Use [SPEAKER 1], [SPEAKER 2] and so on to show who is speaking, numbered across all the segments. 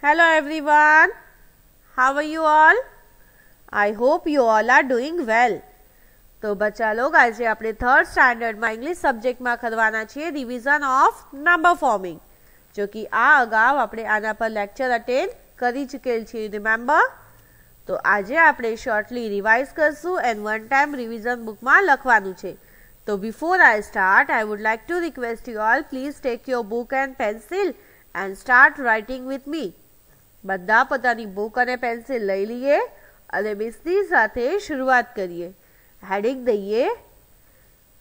[SPEAKER 1] Hello everyone, how are you all? I hope you all are doing well. तो बच्चा लोग आज આપણે થર્ડ સ્ટાન્ડર્ડમાં ઇંગ્લિશ સબ્જેક્ટમાં કરવાના છીએ રિવિઝન ઓફ નંબર ફોર્મિંગ, જો કે આ અગાઉ આપણે આના પર લેક્ચર અટેન્ડ કરી ચૂકેલ છે. રિમેમ્બર? તો આજે આપણે શોર્ટલી રિવાઇઝ કરશું એન્ડ વન ટાઈમ રિવિઝન બુકમાં લખવાનું છે. તો before I start I would like to request you all please take your book and pencil and start writing with me. બધા પોતાની બુક અને પેન્સિલ લઈ લઈએ અને મિસની સાથે શરૂઆત કરીએ. હેડિંગ દઈએ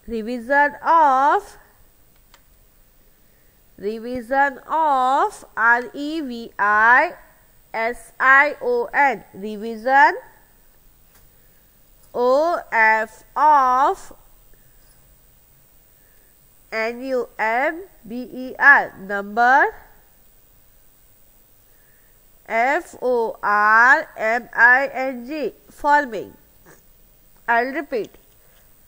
[SPEAKER 1] revision of REVISION revision OF of NUMBER number FORMING forming. I'll repeat.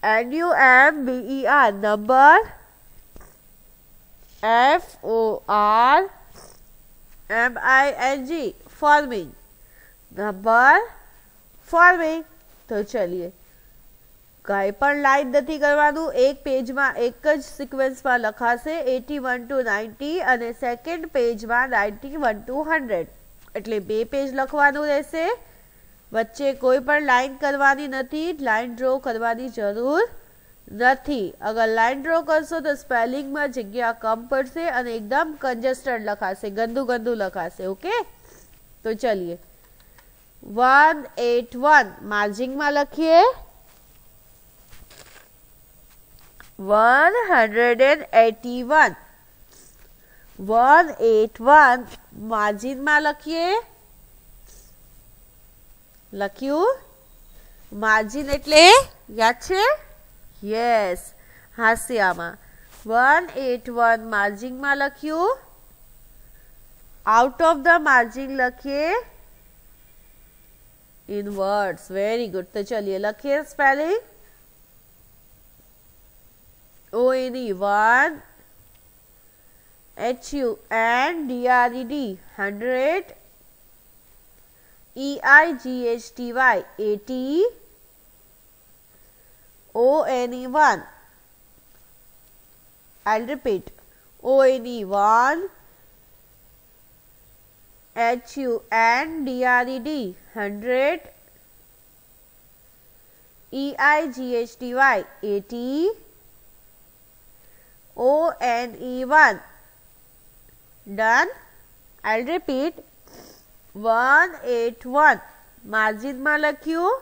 [SPEAKER 1] NUMBER number FORMING forming. Number forming. તો ચલીએ કઈ પણ લાઈન નથી કરવાનું. એક પેજમાં એક જ સિક્વન્સમાં લખાશે 81 to 90 અને સેકન્ડ પેજમાં 91 to 100. એટલે બે પેજ લખવાનું રહેશે. વચ્ચે કોઈ પણ લાઈન કરવાની નથી, લાઈન ડ્રો કરવાની જરૂર નથી. અગર લાઈન ડ્રો કરશો તો સ્પેલિંગમાં જગ્યા કમ પડશે અને એકદમ કંજસ્ટેડ લખાશે, ગંદુ ગંદુ લખાશે. ઓકે, તો ચલીએ 181 માર્જિંગમાં લખીએ 181 માર્જિનમાં લખીએ. લખ્યું? માર્જિન એટલે યાદ છે? યસ, હાસ્યામાં 181 માર્જિનમાં લખ્યું. આઉટ ઓફ ધ માર્જિન લખીએ ઇન વર્ડ્સ. Very good. તો ચલીએ લખીએ spelling ONE1 HUNDRED 100 EIGHTY 80 ONE1. I'll repeat. ONE1 HUNDRED 100 EIGHTY 80 ONE1. Done. I'll repeat. 181 માર્જિનમાં લખ્યું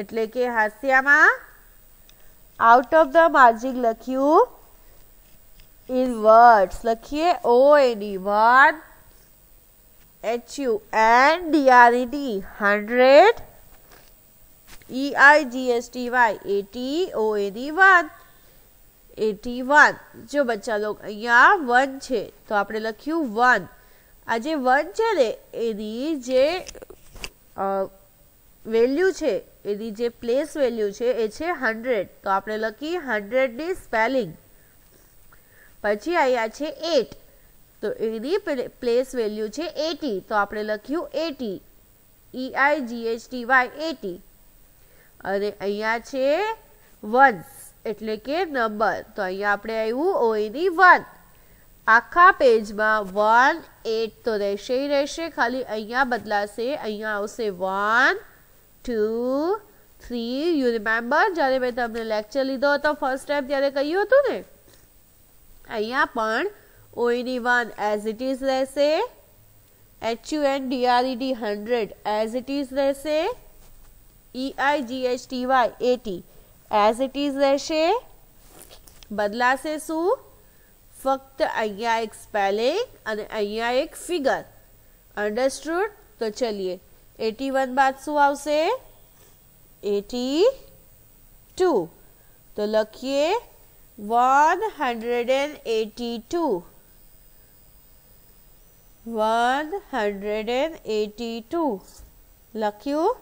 [SPEAKER 1] એટલે કે હાસ્યામાં. આઉટ ઓફ ધ માર્જિન લખ્યું ઇન વર્ડ્સ. લખીએ ONE1 HUNDRED 100 EIGHTY 80 ONE1 81. જો બચ્ચા લોગ અહીંયા 1 છે તો આપણે લખ્યું 1. આ જે 1 છે ને એની જે વેલ્યુ છે, એની જે પ્લેસ વેલ્યુ છે એ છે 100. તો આપણે લખી 100 ની સ્પેલિંગ. પછી અહીંયા છે 8 તો એની પ્લેસ વેલ્યુ છે 80. તો આપણે લખ્યું 80 EIGHTY 80. અને અહીંયા છે 1 એટલે કે નંબર. તો અહીંયા આપણે આવ્યું ONE1. આખા પેજમાં 1 8 તો રહેશે ही રહેશે, ખાલી અહીંયા બદલાશે. અહીંયા આવશે 1 2 3. યુ રિમેમ્બર જ્યારે મેં તમને લેક્ચર લીધો હતો ફર્સ્ટ ટાઈમ ત્યારે કહ્યું હતું ને, અહીંયા પણ ONE1 એઝ ઇટ ઇઝ રહેશે, HUNDRED 100 એઝ ઇટ ઇઝ રહેશે, EIGHTY 80 એઝ ઇટ ઇઝ રહેશે. બદલાશે શું? ફક્ત અહીંયા એક સ્પેલિંગ અને અહીંયા એક ફિગર. અન્ડરસ્ટુડ? તો ચલીએ 81 બાદ શું આવશે? 82. તો લખીએ 182 182. લખ્યું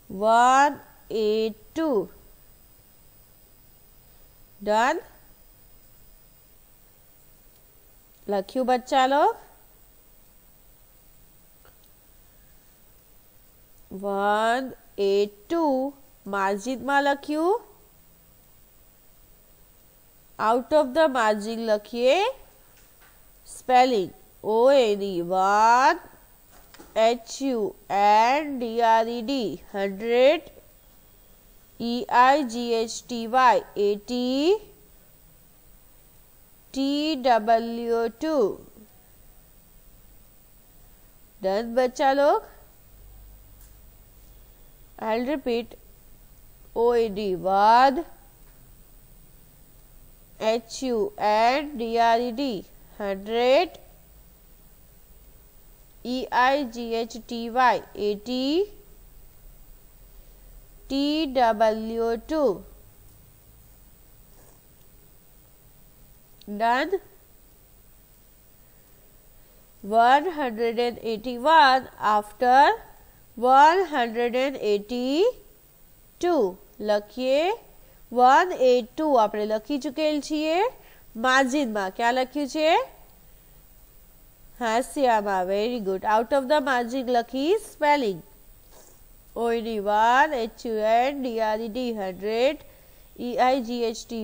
[SPEAKER 1] 182. Done. लख्यू बच्चा लोग 182 मार्जिन में लख्यू आउट ऑफ द मार्जिन लखिए spelling ONE 1 HUNDRED 100 EIGHTY 80 TW2 done बच्चा लोग I'll repeat ONE 1 HUNDRED 100 EIGHTY 80 TW2 done 181 after 182 લખીએ 182 આપણે લખી ચૂકેલ છીએ માર્જિન માં क्या લખ્યું છે હાસ્યામાં very good out of the margin લખી spelling ONE 1 HUNDRED 100 EIGHTY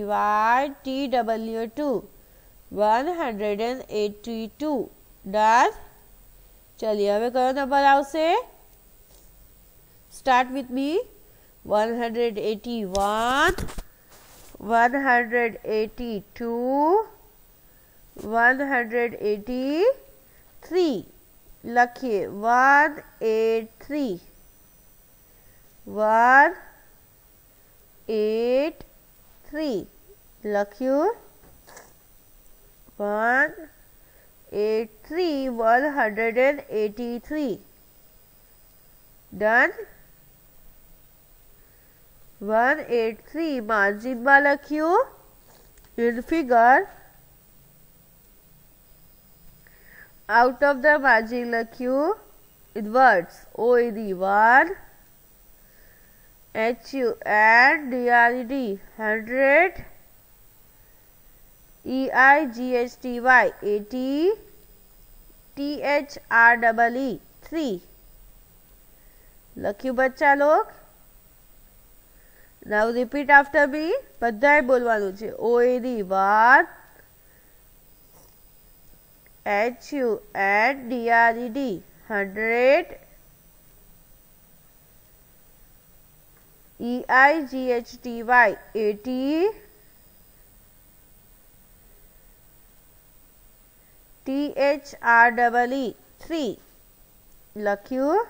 [SPEAKER 1] TW2 182 done चलिए હવે કયો નંબર આવશે स्टार्ट विथ मी 181 182 183 લખીએ 183 183 લખ્યું 183 183 डन 183 मार्जिन में लख्यू in figure out of the margin लख्यू in words ONE 1 HUNDRED 100 EIGHTY 80 THREE 3 लख्यू बच्चा लोग नाउ रिपीट आफ्टर मी बधाए बोलवानुं छे ONE 1 HUNDRED 100 EIGHTY 80 THREE 3 લખ્યું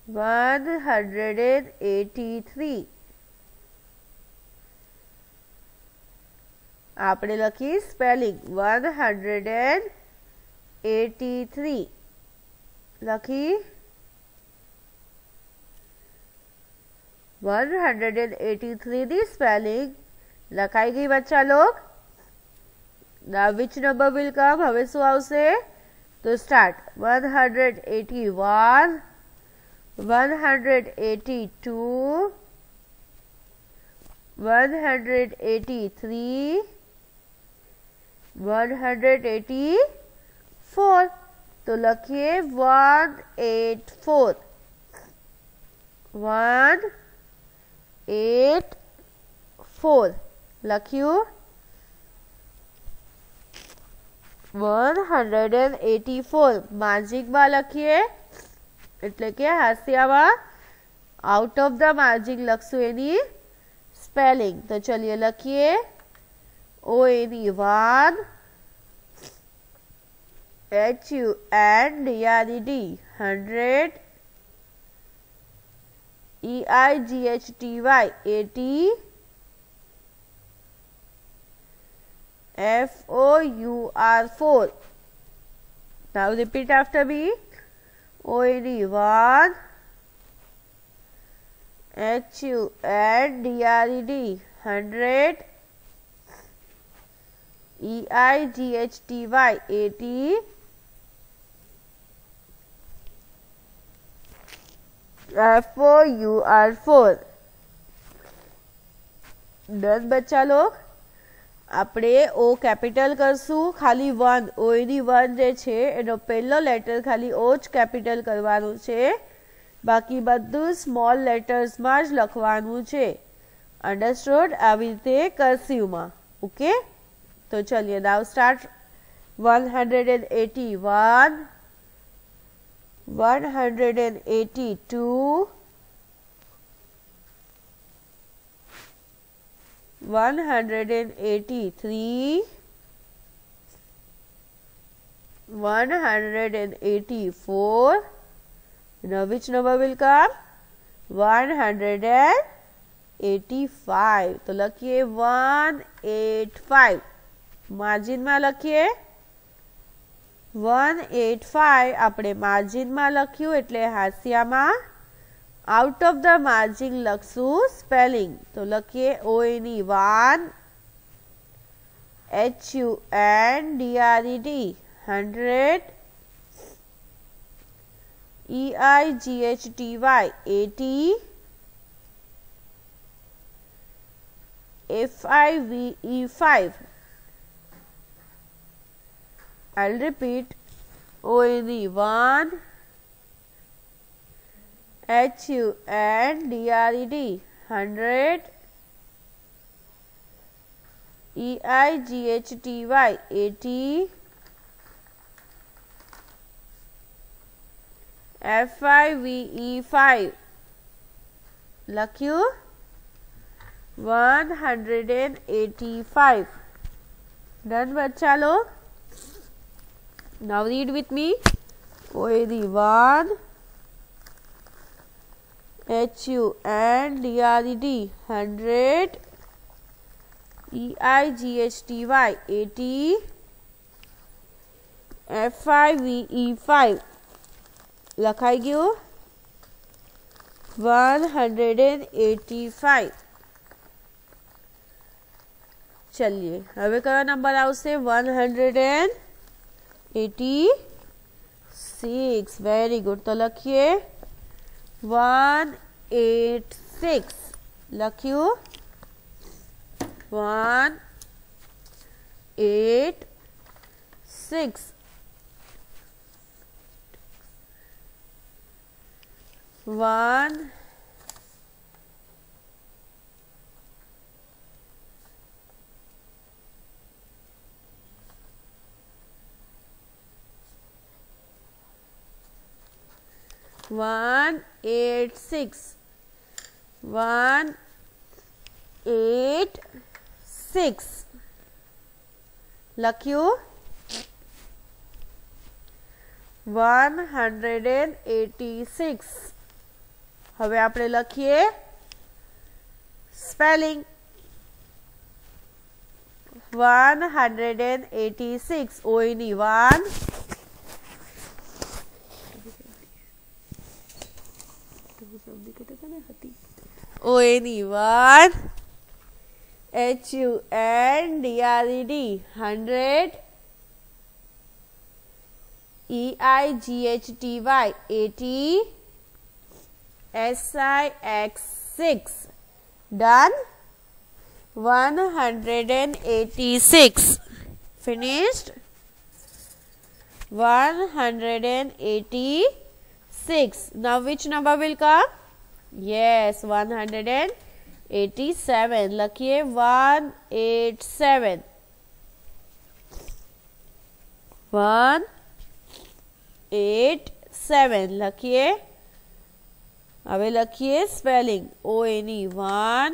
[SPEAKER 1] 183 આપણે લખી સ્પેલિંગ 183 લખી 183 दी स्पेलिंग लखाई गई बच्चा लोग Now which number will come? હવે શું આવશે તો start 181 182 183 184 तो लखिए 184 184 लख्यू 184 मार्जिन में लखीए एटले के हास्यामां आउट ऑफ द मार्जिन लखशु एनी स्पेलिंग तो चलिए लखीए ONE 1 HUNDRED 100 EIGHTY 80 FOUR 4 Now repeat after me ONE 1 HUNDRED 100 EIGHTY 80 FOUR 4 done बच्चा लोग આપણે ઓ કેપિટલ કરશું, ખાલી 1 ઓ ની 1 જે છે એનો પહેલો લેટર ખાલી ઓ જ કેપિટલ કરવાનું છે, બાકી બધું સ્મોલ લેટર્સમાં જ લખવાનું છે. અંડરસ્ટુડ? આવી રીતે કર્સિવમાં. ઓકે, તો ચલિए નાउ start. 181, 182, 183, 184. Now which number will come? 185. तो लखिए 185. मार्जिन में लखिए 185. આપણે માર્જિન માં લખ્યું એટલે હાંસિયામાં આઉટ ઓફ ધ માર્જિન લખશું સ્પેલિંગ. તો લખીએ ONE 1 HUNDRED 100 EIGHTY 80 FIVE 5. I'll repeat. ONE 1 HUNDRED 100 EIGHTY 80 FIVE 5. લખ્યું 185. Done बच्चा लोग? Now read with me. ONE 1 HUNDRED 100 EIGHTY 80 FIVE 5. લખાઈ ગયું 185. चलिए હવે કયો નંબર આવશે? 186. Very good. તો લખીએ 186. લખ્યું 186. 186. 186. લખ્યું 186. હવે આપણે લખીએ spelling. 186 ONE 1 ONE 1 HUNDRED 100 EIGHTY 80 SIX6. Done? 186. Finished? 186. Now which number will come? Yes, 187. લખીએ 187. 187 લખીએ. હવે લખીએ spelling. ONE 1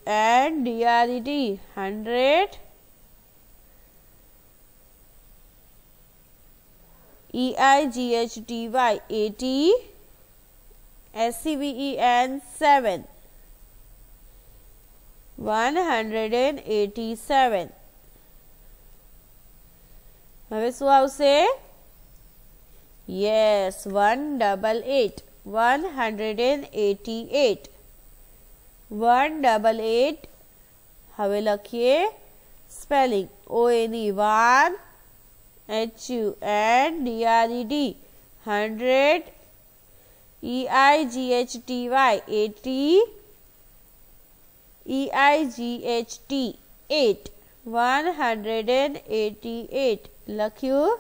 [SPEAKER 1] HUNDRED 100 EIGHTY 80 SCVEN 7. 187. હવે શું આવશે? Yes, 188. 188. 188. હવે લખીએ spelling. ONE 1 HUNDRED 100 EIGHTY 80 EIGHT 188 188 લખ્યું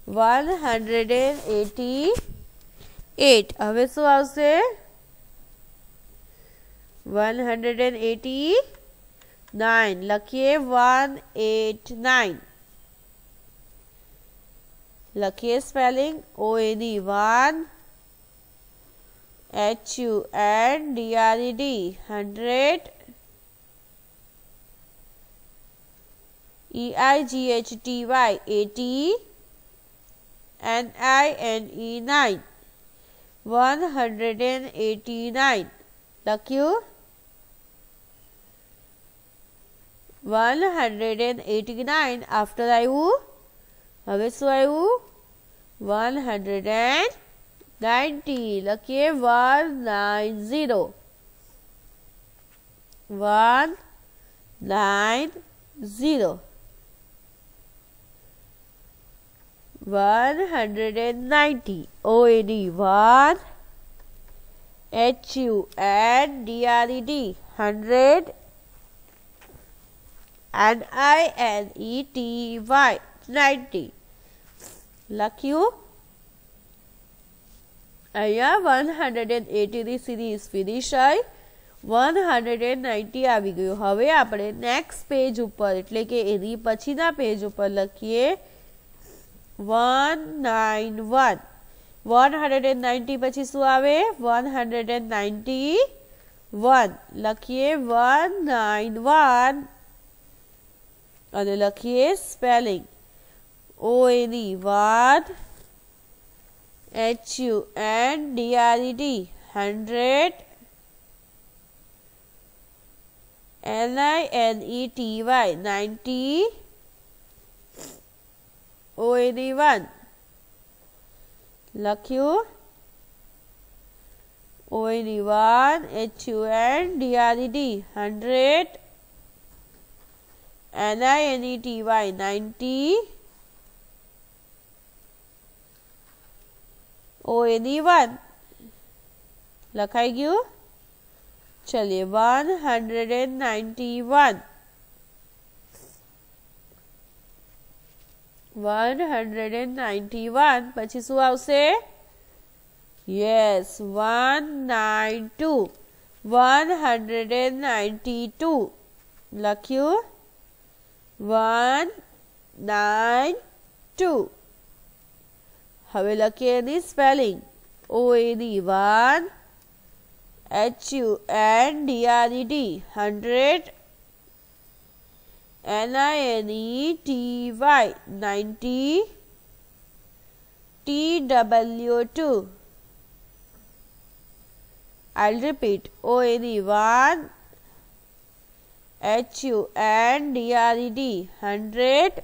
[SPEAKER 1] 188 હવે શું આવશે 189 લખીએ 189 લખીએ spelling OAD 1 HUNDRED 100 EIGHTY 80 NINE 9 189 લખ્યું 189 આફ્ટર આવ્યું હવે શું આવ્યું 190 લખીએ 190 190 190 OAD 1 HUNDRED 100 NINETY 90 લખ્યું અહીંયા 180 ની સિરીઝ ફિનિશ થઈ 190 આવી ગયું હવે આપણે નેક્સ્ટ પેજ ઉપર એટલે કે એની પછીના પેજ ઉપર લખીએ 191 190 પછી શું આવે 191 લખીએ 191 અને લખીએ spelling OAD 1 HUNDRED 100 NINETY 90 OAD 1 લખ્યું OAD 1 HUNDRED 100 NINETY 90 OAD 1 લખાઈ ગયું ચલિए 191 191 પછી શું આવશે યસ 192 192 લખ્યું 192 હવે લખીએ એની spelling OAD 1 HUNDRED 100 NINETY 90 TW2 I'll repeat OAD 1 HUNDRED 100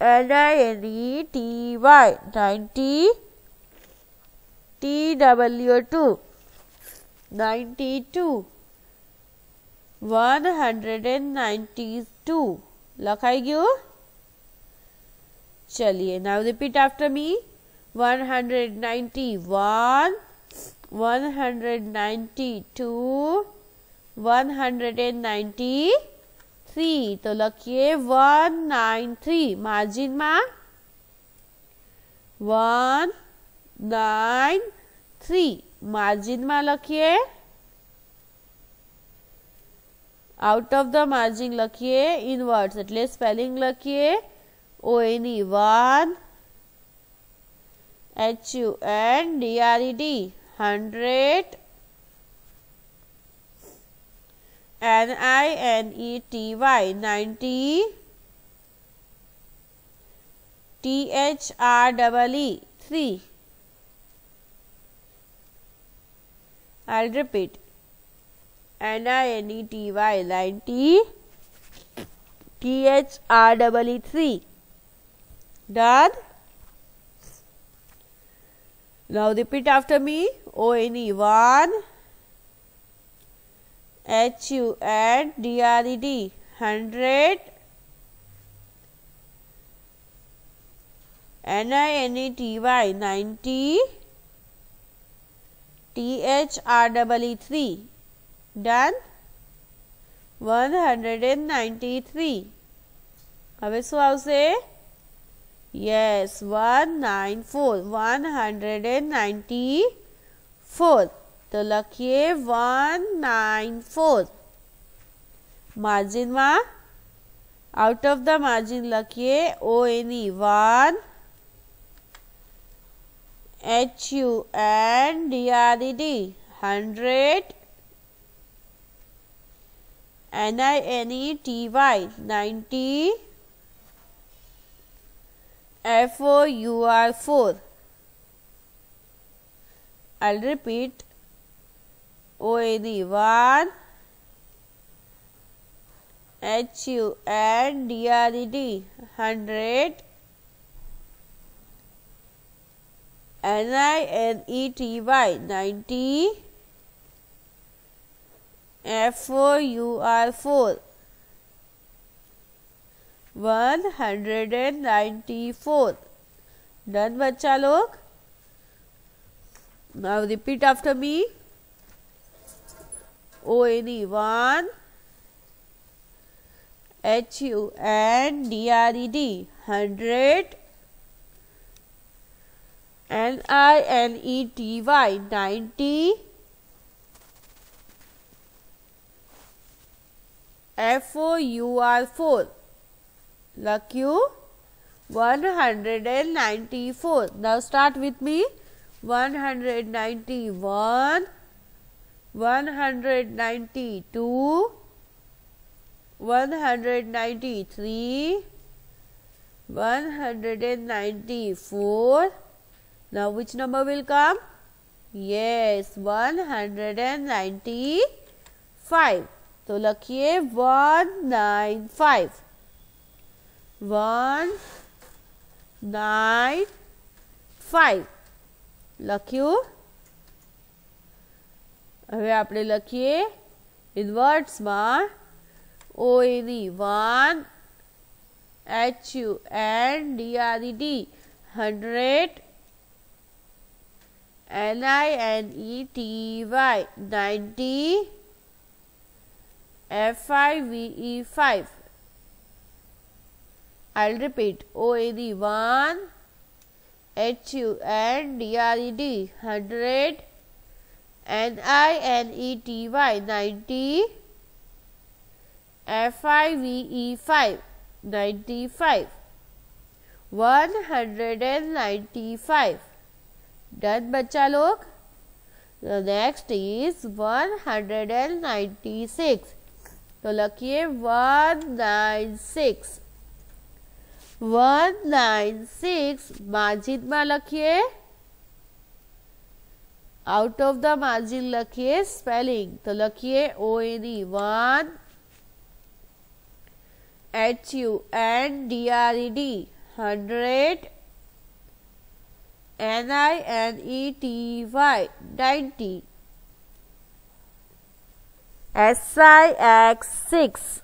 [SPEAKER 1] NINETY 90 TW2 92 192 લખાઈ ગયું ચલિए now repeat after me 191 192 193 તો લખીએ 193 માર્જિન માં 193 માર્જિન માં લખીએ આઉટ ઓફ ધ માર્જિન લખીએ ઇનવર્સ એટલે સ્પેલિંગ લખીએ OAD 1 HUNDRED 100 NINETY 90 THREE 3 I'll repeat NINETY 90 THREE 3 done now repeat after me OAD 1 HUNDRED 100 NINETY 90 THREE 3 done 193 હવે શું આવશે યસ 194 તો લખીએ 194 માર્જિનમાં આઉટ ઓફ ધ માર્જિન લખીએ ONE 1 HUNDRED 100 NINETY 90 FOUR4 I'll repeat ONE 1 HUNDRED 100 NINETY 90 FOUR4 194 done बच्चा लोग now repeat after me ONE 1 HUNDRED 100 NINETY 90 FOUR4 लक्यू 194 now start with me 191 192 193 194 now which number will come yes 195 तो लखिए 195 195 लख्यू हवे आपणे लखीए inverts में ONE 1 HUNDRED 100 NINETY 90 FIVE5 I'll repeat ONE 1 HUNDRED 100 NINETY 90 FIVE5 95 195 done बच्चा लोग The next is 196 तो लखिए 196 196 margin में लखिए out of the margin लखिए स्पेलिंग तो लखिए ONE 1 HUNDRED 100 NINETY 90 SIX6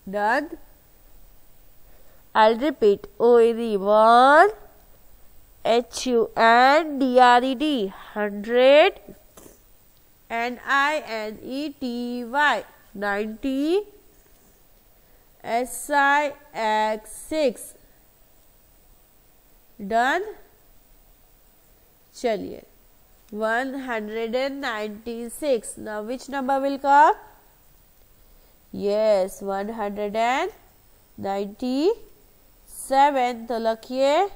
[SPEAKER 1] done. I'll repeat ONE 1 HUNDRED 100 NINETY 90 SIX6 done चलिए 196 now which number will come yes 197 तो लखिए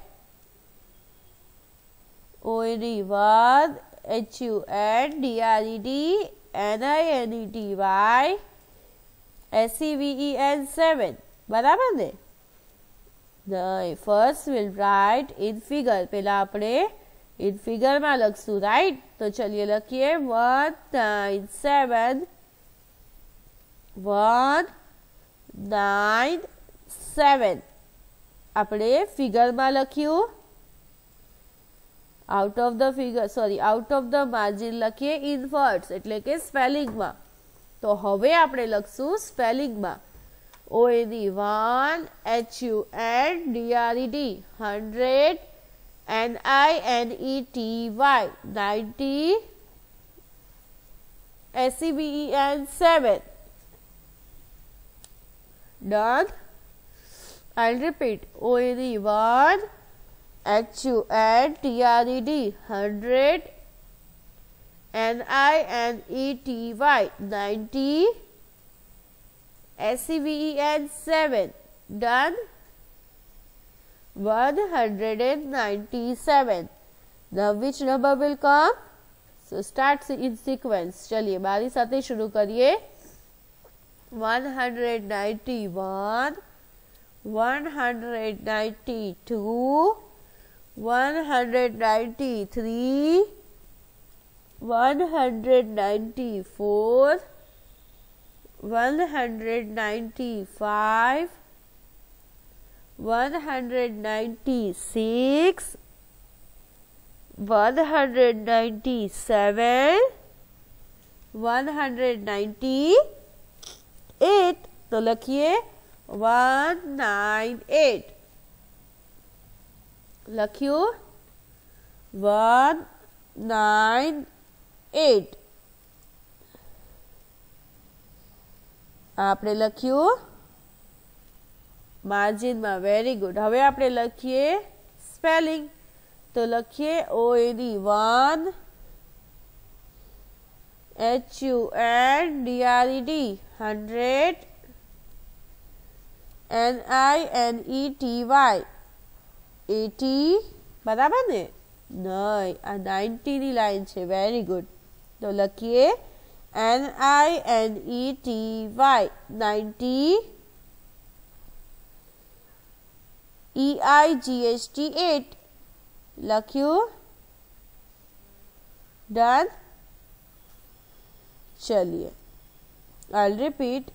[SPEAKER 1] ONE 1 HUNDRED NINETY SEVEN बराबर ने first will write in figure पहला अपने इन फिगर में लखसू राइट तो चलिए लखिए 197 197 अपने फिगर में लख्यू out of the figure sorry out of the margin लखीए इनवर्ट्स एटले के स्पेलिंग में तो हवे आपणे लखशू स्पेलिंग में ONE 1 HUNDRED 100 NINETY 90 SEVEN 7. Done. I'll repeat. OAD 1, HUNTRED 100, NINETY 90, SEVEN 7. Done. 197. Now which number will come? So start in sequence. चलिए बारी साथे शुरू करिए. 191, 192, 193, 194, 195, 196, 197, 198. तो लिखिए 198. લખ્યું 198. આપણે લખ્યું માર્જિનમાં. Very good. હવે આપણે લખીએ સ્પેલિંગ. તો લખીએ OAD 1, HUNDRED 100, NINETY 80. બરાબર ને? નહીં, આ 90 ની લાઈન છે. Very good. તો લખીએ NINETY 90, EIGHT 8. લખ્યું. ડન. चलिए I'll repeat.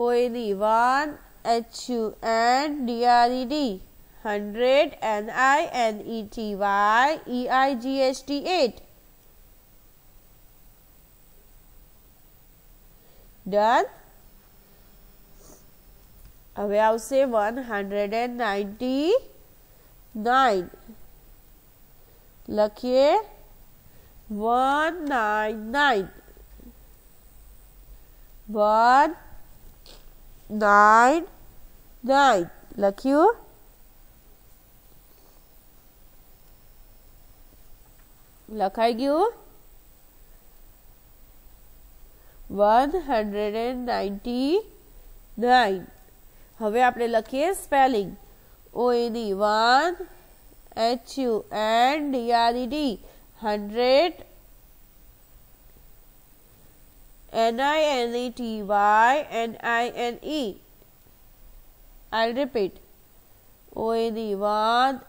[SPEAKER 1] OAD 1, HUNDRED 100, NINETY EIGHT 8. Done. હવે આવશે 199. લખીએ 199. 199. લખ્યું. લખાઈ ગયું. 199. હવે આપણે લખીએ spelling. OAD 1, HUNDRED 100, NINETY NINE. I'll repeat. OAD 1,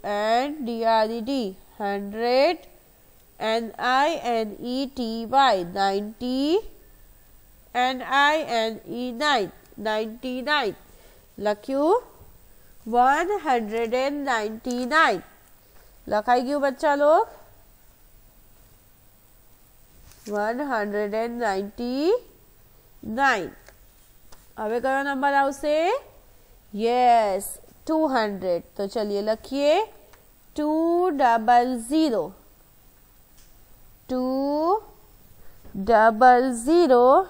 [SPEAKER 1] HUNDRED 100, NINETY 90, NINE 99. લખ્યું 199. લખાઈ ગયું બચ્ચા લોગ? 199. હવે કયો નંબર આવશે? યસ, 200. તો ચલિए લખીએ 200. 200.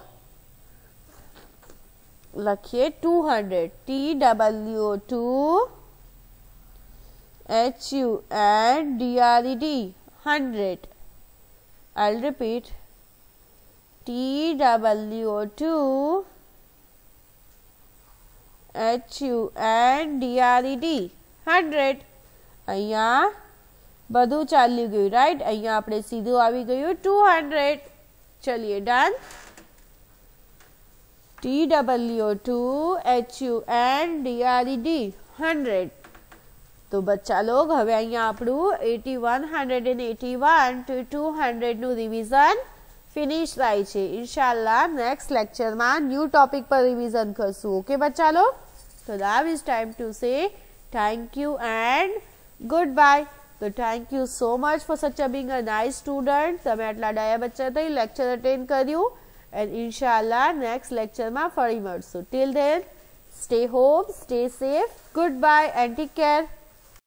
[SPEAKER 1] લખીએ 200. TWO2 HUNDRED 100. I'll repeat. TWO2 HUNDRED 100. અહીંયા બધું ચાલ્યું ગયું. રાઈટ. અહીંયા આપણે સીધું આવી ગયું 200. ચલિए ડન. TWO2 HUNDRED 100. તો બચ્ચા લોગ હવે અહીંયા આપણું 81, 181 to 200 નું રિવિઝન ફિનિશ થાય છે. ઇન્શાલ્લાહ નેક્સ્ટ લેક્ચરમાં ન્યૂ ટોપિક પર રિવિઝન કરશું. ઓકે બચ્ચા લોગ? તો now is time to say thank you and goodbye. તો thank you so much for such being a nice student. તમે આટલા ડાયા બચ્ચા થઈ લેક્ચર અટેન્ડ કર્યું. એન્ડ ઇન્શાલ્લાહ નેક્સ્ટ લેક્ચરમાં ફરી મળશું. Till then stay home, stay safe. Goodbye and take care.